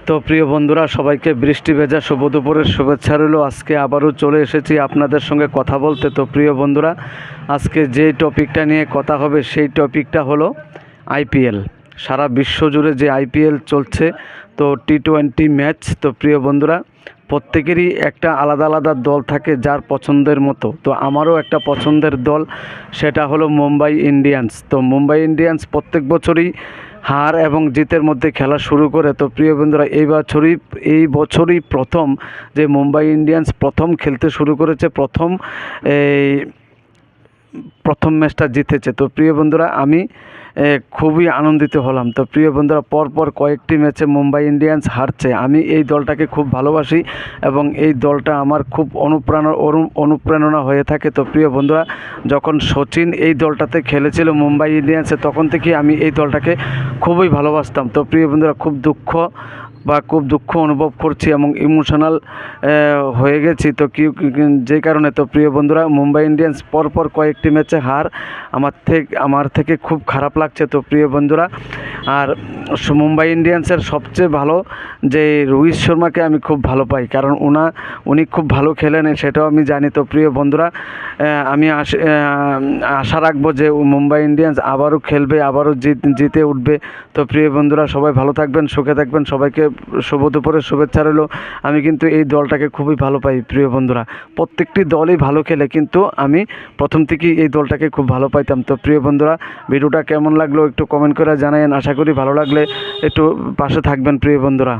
তো প্রিয় বন্ধুরা, সবাইকে বৃষ্টি ভেজা শুভ দুপুরের শুভেচ্ছা রইল। আজকে আবারও চলে এসেছি আপনাদের সঙ্গে কথা বলতে। তো প্রিয় বন্ধুরা, আজকে যে টপিকটা নিয়ে কথা হবে সেই টপিকটা হলো আইপিএল। সারা বিশ্ব জুড়ে যে আইপিএল চলছে, তো টি-20 ম্যাচ। তো প্রিয় বন্ধুরা, প্রত্যেকেরই একটা আলাদা আলাদা দল থাকে যার পছন্দের মতো। তো আমারও একটা পছন্দের দল, সেটা হলো মুম্বাই ইন্ডিয়ান্স। তো মুম্বাই ইন্ডিয়ান্স প্রত্যেক বছরই হার এবং জিতের মধ্যে খেলা শুরু করে। তো প্রিয় বন্ধুরা, এই বছরই প্রথম যে মুম্বাই ইন্ডিয়ান্স প্রথম খেলতে শুরু করেছে, প্রথম ম্যাচটা জিতেছে। তো প্রিয় বন্ধুরা, আমি খুবই আনন্দিত হলাম। তো প্রিয় বন্ধুরা, পরপর কয়েকটি ম্যাচে মুম্বাই ইন্ডিয়ান্স হারছে। আমি এই দলটাকে খুব ভালোবাসি এবং এই দলটা আমার খুব অনুপ্রেরণা হয়ে থাকে। তো প্রিয় বন্ধুরা, যখন সচিন এই দলটাতে খেলেছিল মুম্বাই ইন্ডিয়ান্সে, তখন থেকেই আমি এই দলটাকে খুবই ভালোবাসতাম। তো প্রিয় বন্ধুরা, খুব দুঃখ অনুভব করছি এবং ইমোশনাল হয়ে গেছি। তো যে কারণে, তো প্রিয় বন্ধুরা, মুম্বাই ইন্ডিয়ান্স পরপর কয়েকটি ম্যাচে হার আমার থেকে খুব খারাপ লাগছে। তো প্রিয় বন্ধুরা, আর মুম্বাই ইন্ডিয়ান্সের সবচেয়ে ভালো যে রোহিত শর্মাকে আমি খুব ভালো পাই, কারণ উনি খুব ভালো খেলেন, সেটাও আমি জানি। তো প্রিয় বন্ধুরা, আমি আশা রাখবো যে মুম্বাই ইন্ডিয়ান্স আবারও খেলবে, আবারও জিতে উঠবে। তো প্রিয় বন্ধুরা, সবাই ভালো থাকবেন, সুখে থাকবেন। সবাইকে শুভ দুপুরের শুভেচ্ছা রইল। আমি কিন্তু এই দলটাকে খুবই ভালো পাই। প্রিয় বন্ধুরা, প্রত্যেকটি দলই ভালো খেলে, কিন্তু আমি প্রথম থেকেই এই দলটাকে খুব ভালো পাইতাম। তো প্রিয় বন্ধুরা, ভিডিওটা কেমন লাগলো একটু কমেন্ট করে জানাবেন। আশা করি ভালো লাগলে একটু পাশে থাকবেন প্রিয় বন্ধুরা।